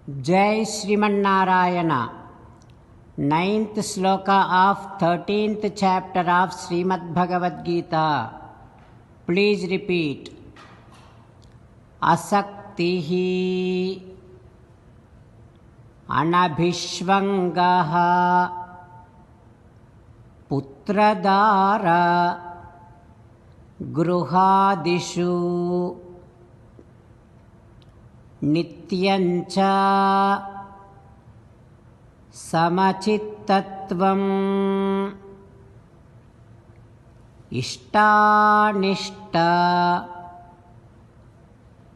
Jai Srimanarayana. 9th sloka of 13th chapter of Srimad Bhagavad Gita. Please repeat. Asaktihi anabhishvangaha putradara gruhadishu nityancha samachittatvam ishtanishta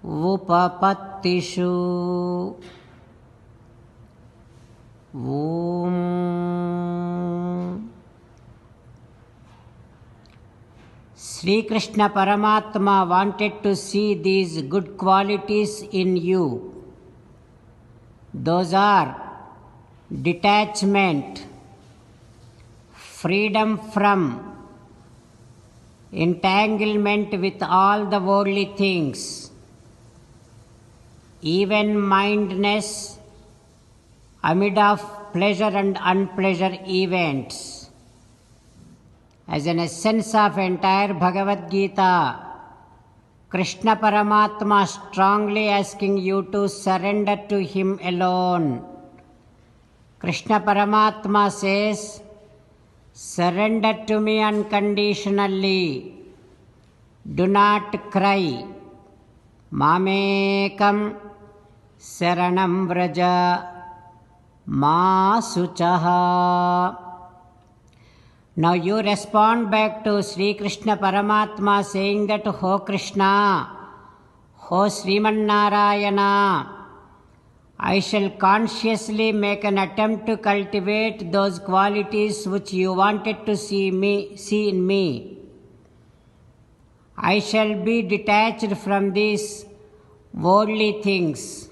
upapattishu. Om. Sri Krishna Paramatma wanted to see these good qualities in you. Those are detachment, freedom from entanglement with all the worldly things, even-mindedness amid of pleasure and unpleasure events. As an essence of entire Bhagavad Gita, Krishna Paramatma strongly asking you to surrender to Him alone. Krishna Paramatma says, surrender to me unconditionally. Do not cry. Mamekam saranam vraja ma suchaha. Now you respond back to Sri Krishna Paramatma saying that, Ho Krishna, Ho Sriman Narayana, I shall consciously make an attempt to cultivate those qualities which you wanted to see in me. I shall be detached from these worldly things.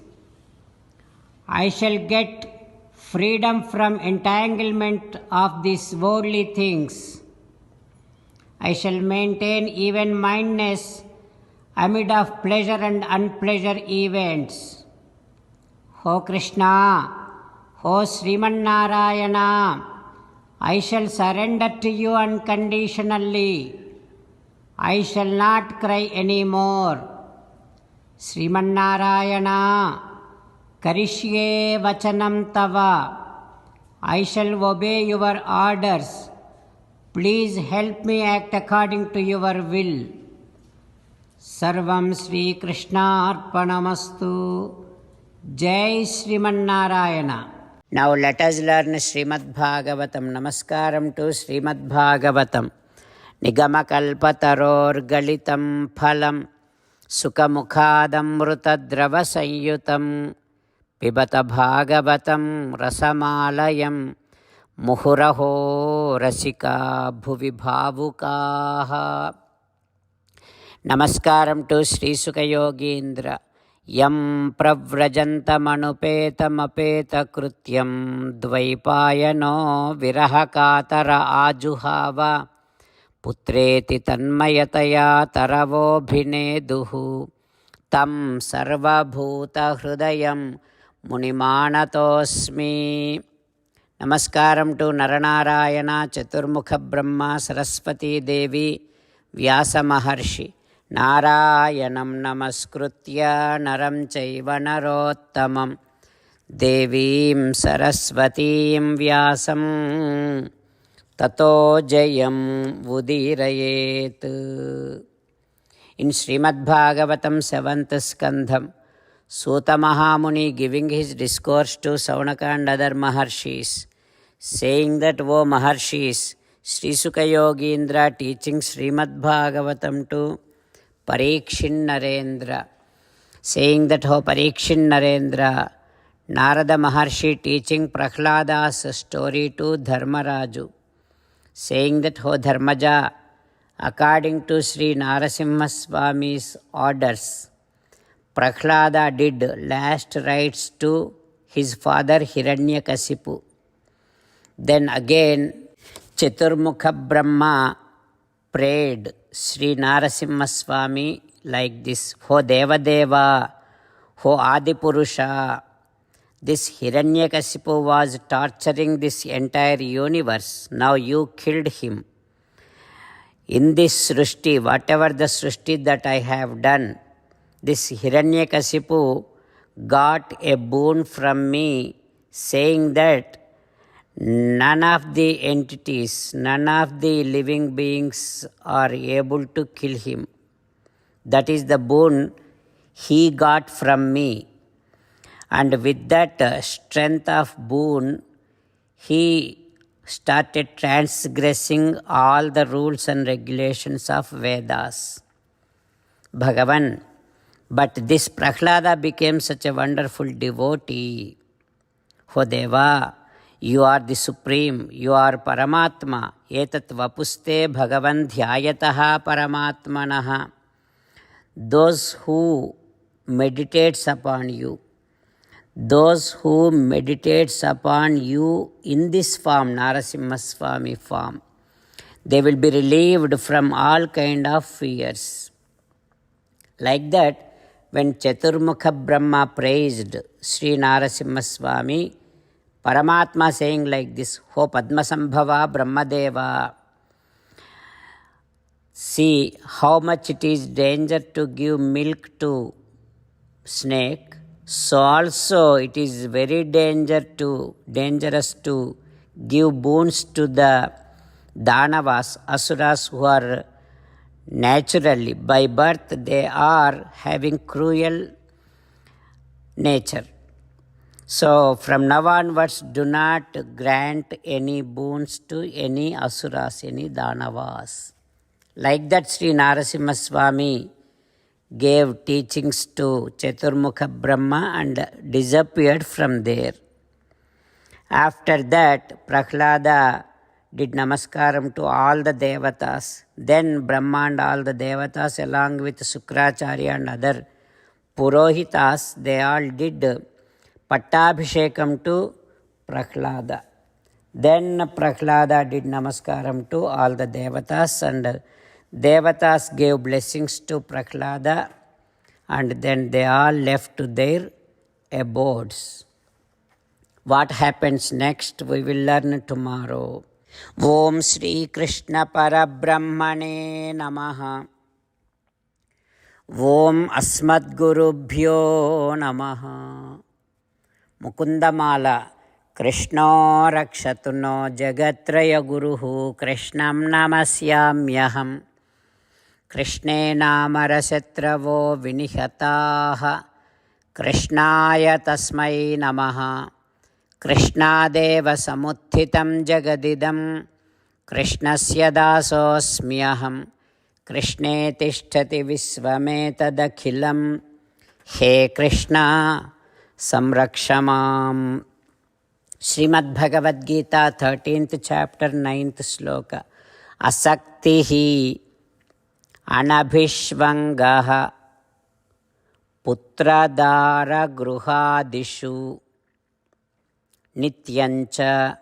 I shall get freedom from entanglement of these worldly things. I shall maintain even-mindedness amid of pleasure and unpleasure events. Ho Krishna, Ho Sriman Narayana, I shall surrender to you unconditionally. I shall not cry anymore. Sriman Narayana, Karishye vachanam tava. I shall obey your orders. Please help me act according to your will. Sarvam Sri Krishna Arpanamastu. Jai Sriman Narayana. Now let us learn Srimad Bhagavatam. Namaskaram to Srimad Bhagavatam. Nigamakalpataror galitam phalam sukamukhadamrutadrava sanyutam pibata bhagavatam rasamalayam muhuraho rasika bhuvi bhavukaha. Namaskaram to Sri Sukayogindra. Yam pravrajantamanupeta krutyam dvaipayano virahakatara ajuhava putreti tanmayataya taravobhineduhu tam sarvabhuta hrudayam munimanatosmi. Namaskaram to Naranarayana, Chaturmukha Brahma, Saraswati Devi, Vyasa Maharshi. Narayanam namaskritya naram chaiva narottamam devim saraswatim vyasam tato jayam udirayet. In Srimad Bhagavatam 7th Skandham, Suta Mahamuni giving his discourse to Saunaka and other Maharshis, saying that, O Maharshis, Sri Sukayogindra teaching Srimad Bhagavatam to Parikshin Narendra, saying that, O Parikshin Narendra, Narada Maharshi teaching Prahlada's story to Dharmaraju, saying that, O Dharmaja, according to Sri Narasimha Swami's orders, Prahlada did last rites to his father Hiranyakasipu. Then again, Chaturmukha Brahma prayed Sri Narasimha Swami like this: Ho Devadeva, Ho Adipurusha, This Hiranyakasipu was torturing this entire universe. Now you killed him. In this Srishti, whatever the Srishti that I have done, this Hiranyakasipu got a boon from me saying that none of the entities, none of the living beings are able to kill him. That is the boon he got from me. And with that strength of boon, he started transgressing all the rules and regulations of Vedas. Bhagavan. But this Prahlada became such a wonderful devotee. O Deva, you are the Supreme, you are Paramatma. Etat vapuste Bhagavan dhyayataha Paramatmanaha. Those who meditates upon you, those who meditates upon you in this form, Narasimha Swami form, they will be relieved from all kind of fears. Like that, when Chaturmukha Brahma praised Sri Narasimha Swami, Paramatma saying like this, Ho Padmasambhava Brahmadeva. See how much it is danger to give milk to snake. So also it is very dangerous to give boons to the Danavas, Asuras, who are naturally, by birth, they are having cruel nature. So from now onwards, do not grant any boons to any Asuras, any Danavas. Like that, Sri Narasimha Swami gave teachings to Chaturmukha Brahma and disappeared from there. After that, Prahlada did namaskaram to all the devatas. Then Brahma and all the devatas along with Sukracharya and other Purohitas, they all did Pattabhishekam to Prahlada. Then Prahlada did namaskaram to all the devatas, and devatas gave blessings to Prahlada, and then they all left to their abodes. What happens next, we will learn tomorrow. Om Shri Krishna Parabrahmane Namaha. Om Asmadgurubhyo Namaha. Mukundamala. Krishno Rakshatu no Jagatraya Guruhu Krishnam Namasyamyaham. Krishne Namarasatravo Vinihataha. Krishnaya Tasmai Namaha. Krishnadeva Samuthitam Jagadidam. Krishnasya Dasosmyaham. Krishne Tishtati Visvametadakhilam. He Krishna Samrakshamam. Srimad Bhagavad Gita, 13th chapter, 9th sloka. Asaktihi anabhishvangaha putradara gruhadishu nityancha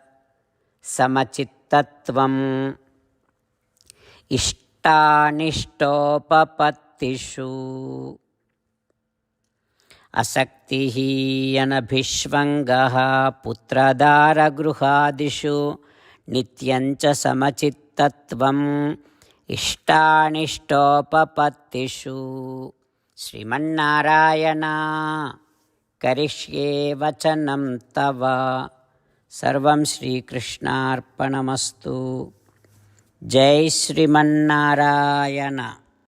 samachittatvam ishtanishtopapatishu. Asaktihi anabhishvangaha putradara gruhadishu nityancha samachittatvam ishtanishtopapatishu. Srimannarayana karishye vachanam tava. Sarvam Shri Krishnarpanamastu. Jai Srimannarayana.